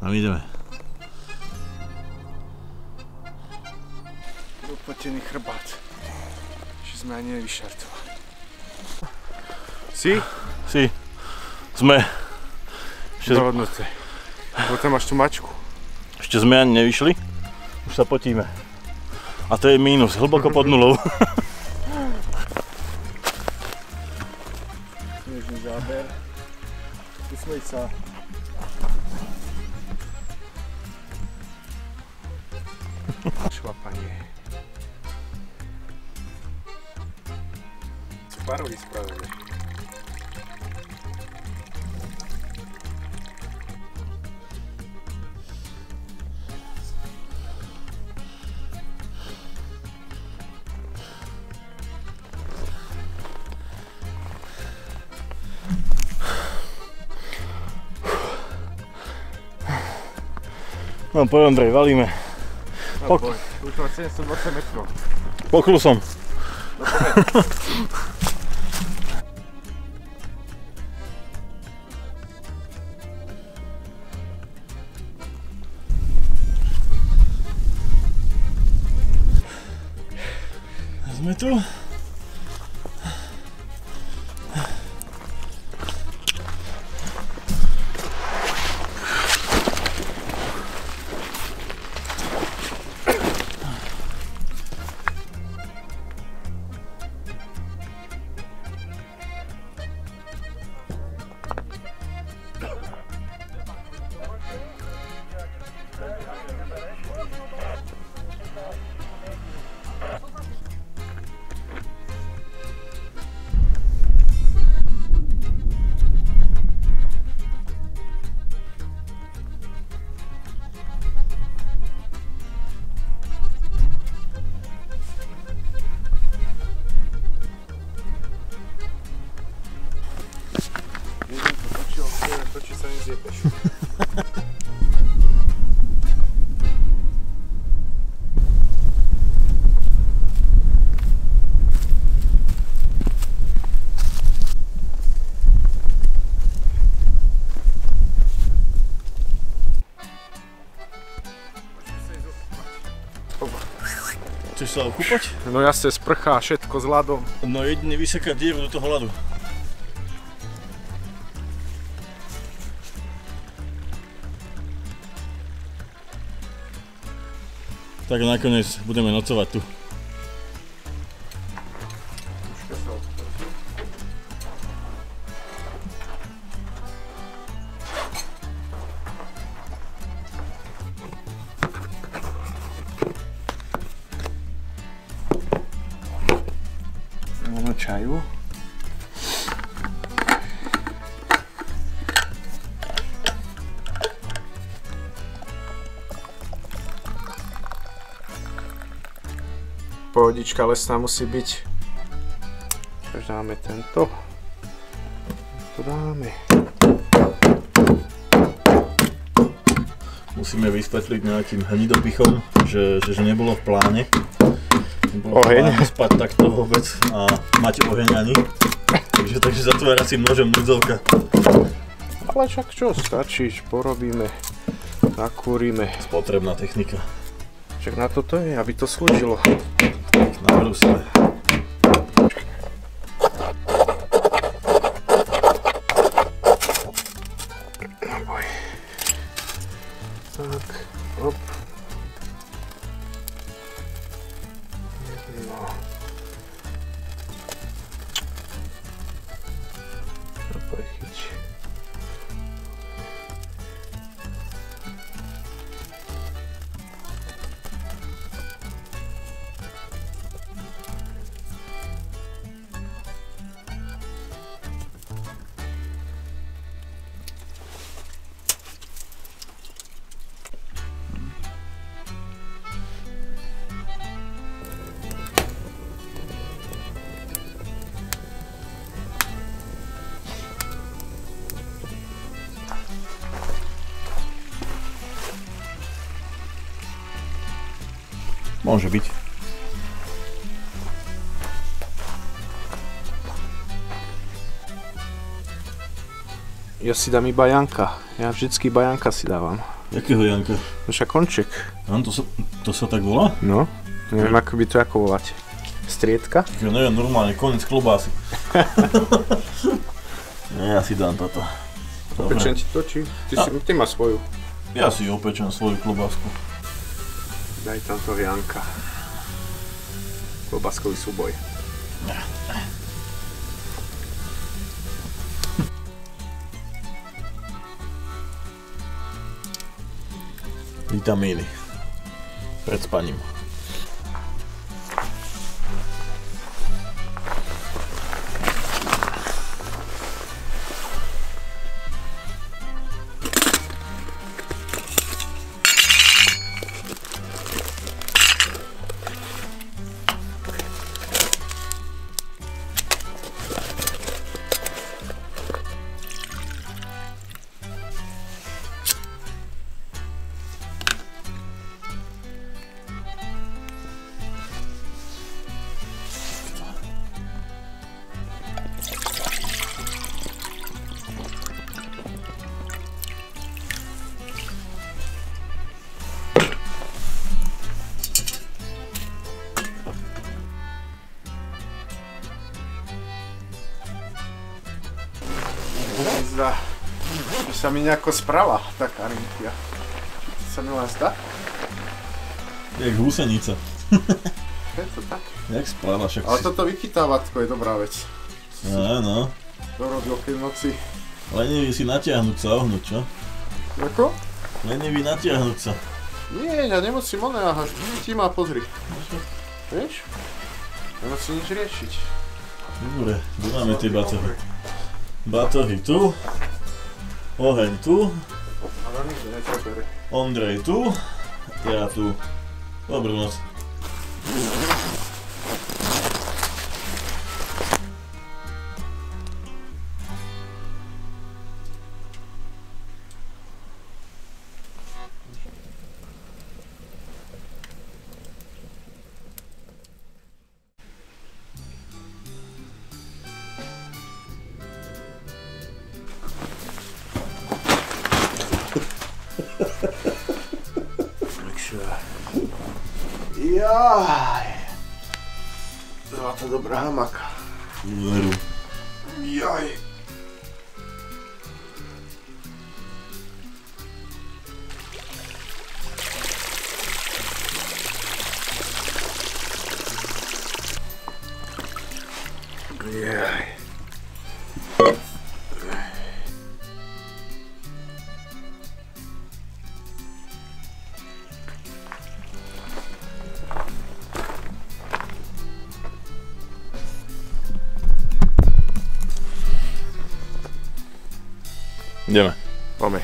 A my ideme. Doplatený chrbát. Že sme ani nevyštartovali. Si? Si. Sme. Dohodnuté. Lebo tam máš tú mačku. Ešte sme ani nevyšli. Už sa potíme. A to je mínus, hlboko pod nulou. Snežný záber. Usmej sa. Šlapanie. Sparový spravili. No poď Ondrej, valíme. Už má 720 metrov. Pokľu som. Sme tu. Točí sa nezjebeš. Chceš sa okúpať? No jasne, sprchá všetko s ľadom. No jedine vysekať dieru do toho ľadu. Tak nakoniec budeme nocovať tu. Máme čaju. Pohodička lesná musí byť. Takže dáme tento. To dáme. Musíme vysvetliť nejakým hnidopichom, že nebolo v pláne. Nebolo oheň. V pláne spať takto vôbec a mať oheň ani. Takže zatváracím nožom núdzovka. Ale však čo, stačí, porobíme, nakúrime. Potrebná technika. Však na toto je, aby to slúžilo. Nabrúsime. Naboj. Tak, hop. Jedno. Naboj chyť. Môže byť. Ja si dám iba Janka. Ja vždycky iba Janka si dávam. Jakého Janka? Však konček. To sa tak volá? No, neviem ako by to ako voláte. Striedka? Ja neviem, normálne, koniec klobásy. Ja si dám toto. Opečem ti to, či? Ty máš svoju. Ja si opečem svoju klobásku. Daj tam toho Janka. Klobáskový súboj. Vitamíny. Pred spaním. Zdá, že sa mi nejako sprala tá karintia. Sa mi len zdá? Jak húsenica. Je to tak? Jak správa, však Ale si... toto vychytávatko je dobrá vec. Áno. Dorobil keď v noci. Lenivý si natiahnuť sa, ohnúť, čo? Ako? Lenivý natiahnuť sa. Nie, ja nemusím oneáhať. Ti ma pozri. Vieš? Nemusím nič riešiť. Dobre, kde máme tie batohy? Batohy tu. Oheň tu. Ale nikto netrepere. Ondrej tu. Ja tu. Dobrú noc. Jaj. Bola to dobrá hamaka. Veru. Jaj. Jaj. Ideme. Poďme.